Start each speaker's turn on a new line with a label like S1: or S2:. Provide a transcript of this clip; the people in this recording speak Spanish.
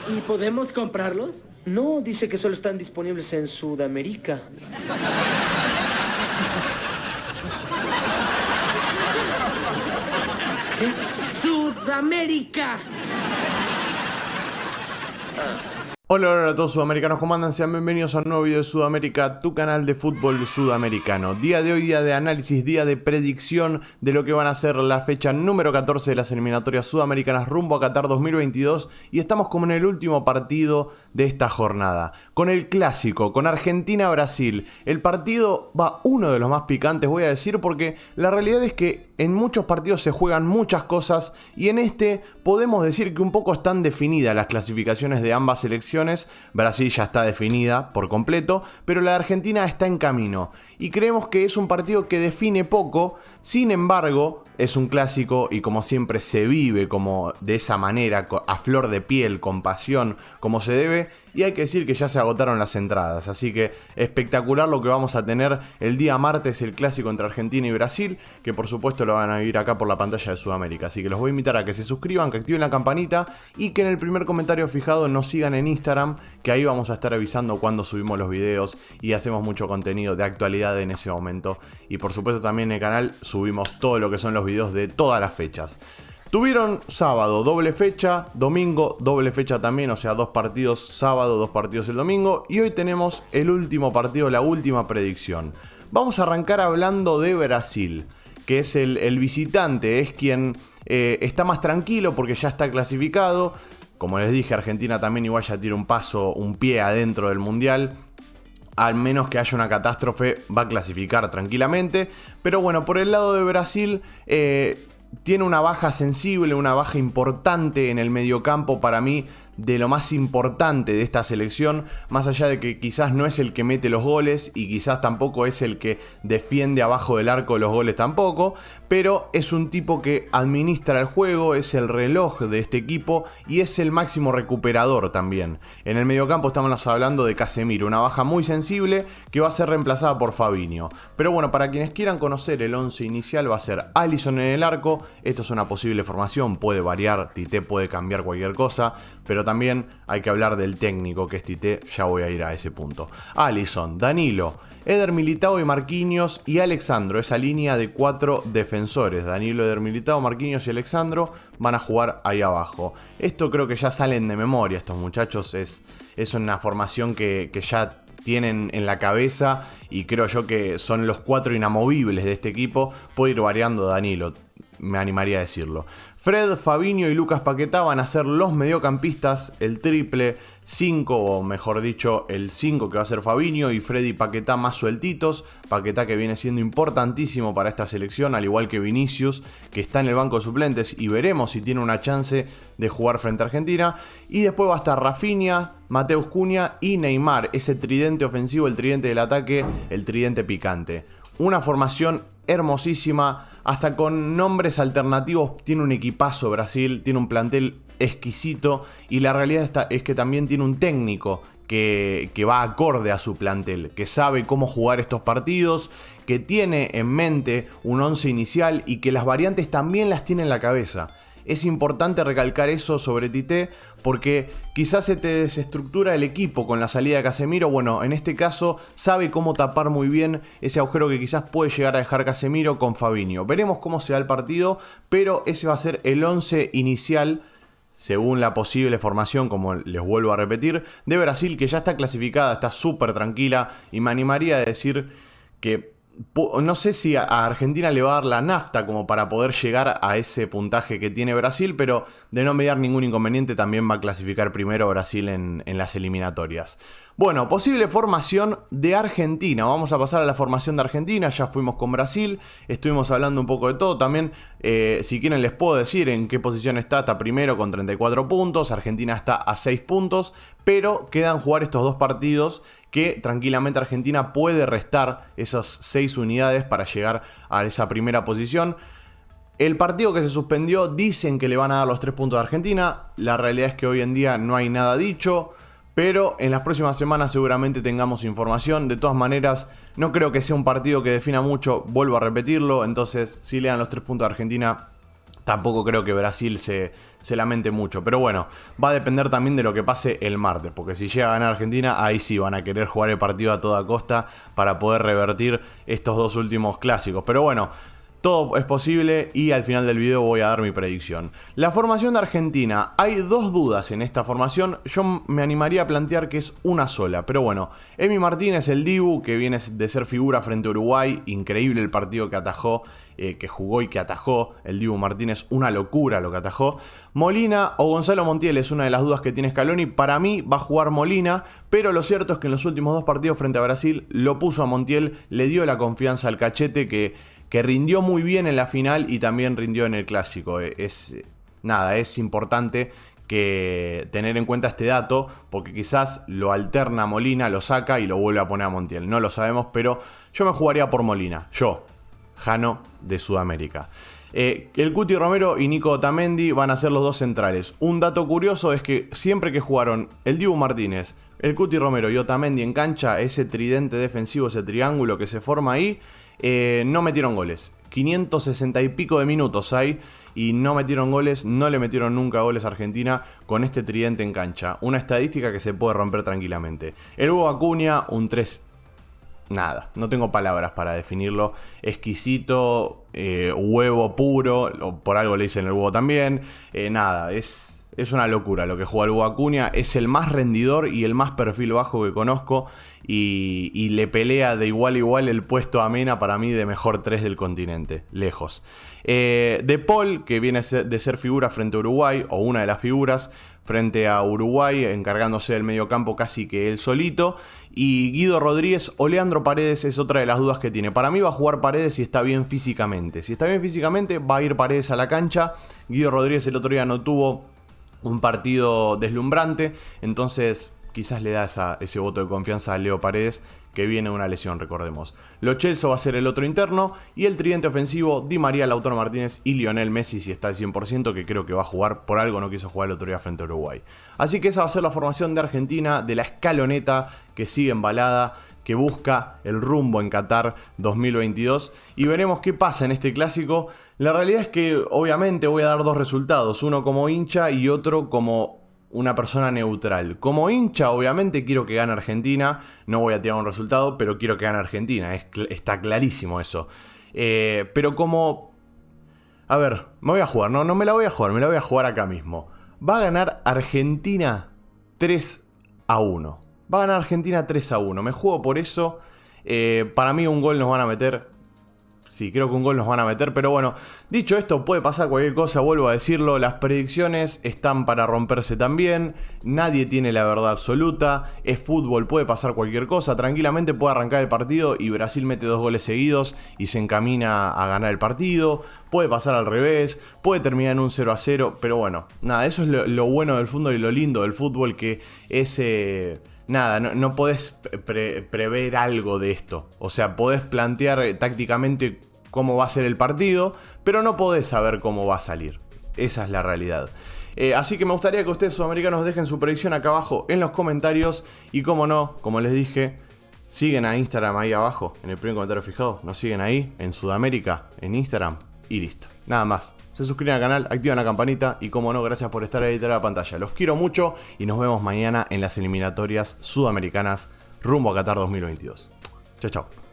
S1: ¿Y podemos comprarlos?
S2: No, dice que solo están disponibles en Sudamérica.
S1: ¿Qué? ¡Sudamérica!
S3: Hola, hola a todos sudamericanos, ¿cómo andan? Sean bienvenidos a un nuevo video de Sudamérica, tu canal de fútbol sudamericano. Día de hoy, día de análisis, día de predicción de lo que van a ser la fecha número 14 de las eliminatorias sudamericanas rumbo a Qatar 2022. Y estamos como en el último partido de esta jornada, con el clásico, con Argentina-Brasil. El partido va uno de los más picantes, voy a decir, porque la realidad es que en muchos partidos se juegan muchas cosas y en este podemos decir que un poco están definidas las clasificaciones de ambas selecciones. Brasil ya está definida por completo, pero la de Argentina está en camino y creemos que es un partido que define poco. Sin embargo, es un clásico y como siempre se vive como de esa manera, a flor de piel, con pasión, como se debe. Y hay que decir que ya se agotaron las entradas, así que espectacular lo que vamos a tener el día martes, el clásico entre Argentina y Brasil, que por supuesto lo van a vivir acá por la pantalla de Sudamérica. Así que los voy a invitar a que se suscriban, que activen la campanita y que en el primer comentario fijado nos sigan en Instagram, que ahí vamos a estar avisando cuando subimos los videos y hacemos mucho contenido de actualidad en ese momento. Y por supuesto también en el canal subimos todo lo que son los videos de todas las fechas. Tuvieron sábado doble fecha, domingo doble fecha también, o sea, 2 partidos sábado, 2 partidos el domingo. Y hoy tenemos el último partido, la última predicción. Vamos a arrancar hablando de Brasil, que es el visitante, es quien está más tranquilo porque ya está clasificado. Como les dije, Argentina también igual ya tiene un pie adentro del Mundial. Al menos que haya una catástrofe, va a clasificar tranquilamente. Pero bueno, por el lado de Brasil, tiene una baja sensible, una baja importante en el mediocampo, para mí de lo más importante de esta selección, más allá de que quizás no es el que mete los goles y quizás tampoco es el que defiende abajo del arco los goles tampoco, pero es un tipo que administra el juego, es el reloj de este equipo y es el máximo recuperador también. En el mediocampo estamos hablando de Casemiro, una baja muy sensible que va a ser reemplazada por Fabinho. Pero bueno, para quienes quieran conocer el 11 inicial, va a ser Alisson en el arco. Esto es una posible formación, puede variar, Tite puede cambiar cualquier cosa, pero también hay que hablar del técnico que es Tite, ya voy a ir a ese punto. Alisson, Danilo, Eder Militao y Marquinhos y Alexandro, esa línea de 4 defensores. Danilo, Eder Militao, Marquinhos y Alexandro van a jugar ahí abajo. Esto creo que ya salen de memoria estos muchachos, es una formación que ya tienen en la cabeza y creo yo que son los 4 inamovibles de este equipo. Puede ir variando Danilo, me animaría a decirlo. Fred, Fabinho y Lucas Paquetá van a ser los mediocampistas, el triple 5, o mejor dicho, el 5 que va a ser Fabinho y Fred y Paquetá más sueltitos. Paquetá que viene siendo importantísimo para esta selección, al igual que Vinicius, que está en el banco de suplentes y veremos si tiene una chance de jugar frente a Argentina. Y después va a estar Rafinha, Mateus Cunha y Neymar, ese tridente ofensivo, el tridente del ataque, el tridente picante. Una formación hermosísima, hasta con nombres alternativos. Tiene un equipazo Brasil, tiene un plantel exquisito y la realidad es que también tiene un técnico que va acorde a su plantel, que sabe cómo jugar estos partidos, que tiene en mente un 11 inicial y que las variantes también las tiene en la cabeza. Es importante recalcar eso sobre Tite porque quizás se te desestructura el equipo con la salida de Casemiro. Bueno, en este caso sabe cómo tapar muy bien ese agujero que quizás puede llegar a dejar Casemiro con Fabinho. Veremos cómo se da el partido, pero ese va a ser el 11 inicial según la posible formación, como les vuelvo a repetir, de Brasil, que ya está clasificada, está súper tranquila y me animaría a decir que no sé si a Argentina le va a dar la nafta como para poder llegar a ese puntaje que tiene Brasil, pero de no mediar ningún inconveniente también va a clasificar primero Brasil en las eliminatorias. Bueno, posible formación de Argentina. Vamos a pasar a la formación de Argentina. Ya fuimos con Brasil, estuvimos hablando un poco de todo. También, si quieren, les puedo decir en qué posición está primero con 34 puntos. Argentina está a 6 puntos, pero quedan jugar estos 2 partidos que tranquilamente Argentina puede restar esas 6 unidades para llegar a esa primera posición. El partido que se suspendió, dicen que le van a dar los 3 puntos a Argentina. La realidad es que hoy en día no hay nada dicho, pero en las próximas semanas seguramente tengamos información. De todas maneras, no creo que sea un partido que defina mucho, vuelvo a repetirlo. Entonces, si le dan los 3 puntos a Argentina, tampoco creo que Brasil se lamente mucho. Pero bueno, va a depender también de lo que pase el martes. Porque si llega a ganar Argentina, ahí sí van a querer jugar el partido a toda costa para poder revertir estos dos últimos clásicos. Pero bueno, todo es posible y al final del video voy a dar mi predicción. La formación de Argentina, hay dos dudas en esta formación. Yo me animaría a plantear que es una sola, pero bueno. Emi Martínez, el Dibu, que viene de ser figura frente a Uruguay. Increíble el partido que atajó, que jugó y que atajó el Dibu Martínez. Una locura lo que atajó. Molina o Gonzalo Montiel es una de las dudas que tiene Scaloni. Para mí va a jugar Molina, pero lo cierto es que en los últimos dos partidos frente a Brasil lo puso a Montiel, le dio la confianza al Cachete que rindió muy bien en la final y también rindió en el clásico. Es importante que tener en cuenta este dato, porque quizás lo alterna Molina, lo saca y lo vuelve a poner a Montiel. No lo sabemos, pero yo me jugaría por Molina. Yo, Jano de Sudamérica. El Cuti Romero y Nico Otamendi van a ser los dos centrales. Un dato curioso es que siempre que jugaron el Dibu Martínez, el Cuti Romero y Otamendi en cancha, ese tridente defensivo, ese triángulo que se forma ahí, no metieron goles. 560 y pico de minutos hay y no metieron goles, no le metieron nunca goles a Argentina con este tridente en cancha. Una estadística que se puede romper tranquilamente. El Hugo Acuña, un 3. Nada, no tengo palabras para definirlo. Exquisito, huevo puro, por algo le dicen el huevo también. Nada, es una locura lo que juega el Hugo Acuña. Es el más rendidor y el más perfil bajo que conozco. Y le pelea de igual a igual el puesto a Mena, para mí de mejor 3 del continente, lejos. De Paul, que viene de ser figura frente a Uruguay, o una de las figuras frente a Uruguay, encargándose del mediocampo casi que él solito. Y Guido Rodríguez o Leandro Paredes es otra de las dudas que tiene. Para mí va a jugar Paredes si está bien físicamente. Si está bien físicamente, va a ir Paredes a la cancha. Guido Rodríguez el otro día no tuvo un partido deslumbrante, entonces quizás le da ese voto de confianza a Leo Paredes, que viene de una lesión, recordemos. Lo Celso va a ser el otro interno, y el tridente ofensivo, Di María, Lautaro Martínez y Lionel Messi, si está al 100%, que creo que va a jugar, por algo no quiso jugar el otro día frente a Uruguay. Así que esa va a ser la formación de Argentina, de la escaloneta que sigue embalada, que busca el rumbo en Qatar 2022, y veremos qué pasa en este clásico. La realidad es que obviamente voy a dar dos resultados, uno como hincha y otro como una persona neutral. Como hincha obviamente quiero que gane Argentina, no voy a tirar un resultado, pero quiero que gane Argentina, está clarísimo eso. Pero como... A ver, me voy a jugar, no me la voy a jugar, me la voy a jugar acá mismo. Va a ganar Argentina 3-1. Va a ganar Argentina 3-1. Me juego por eso. Para mí un gol nos van a meter. Sí, creo que un gol nos van a meter. Pero bueno, dicho esto, puede pasar cualquier cosa. Vuelvo a decirlo. Las predicciones están para romperse también. Nadie tiene la verdad absoluta. Es fútbol, puede pasar cualquier cosa. Tranquilamente puede arrancar el partido y Brasil mete 2 goles seguidos y se encamina a ganar el partido. Puede pasar al revés. Puede terminar en un 0-0. Pero bueno, nada, eso es lo bueno del fútbol y lo lindo del fútbol, que es... Nada, no podés prever algo de esto. O sea, podés plantear tácticamente cómo va a ser el partido, pero no podés saber cómo va a salir. Esa es la realidad. Así que me gustaría que ustedes sudamericanos dejen su predicción acá abajo en los comentarios. Y como no, como les dije, siguen a Instagram ahí abajo, en el primer comentario fijado. Nos siguen ahí, en Sudamérica, en Instagram, y listo. Nada más. Se suscriben al canal, activan la campanita y como no, gracias por estar ahí detrás de la pantalla. Los quiero mucho y nos vemos mañana en las eliminatorias sudamericanas rumbo a Qatar 2022. Chao, chao.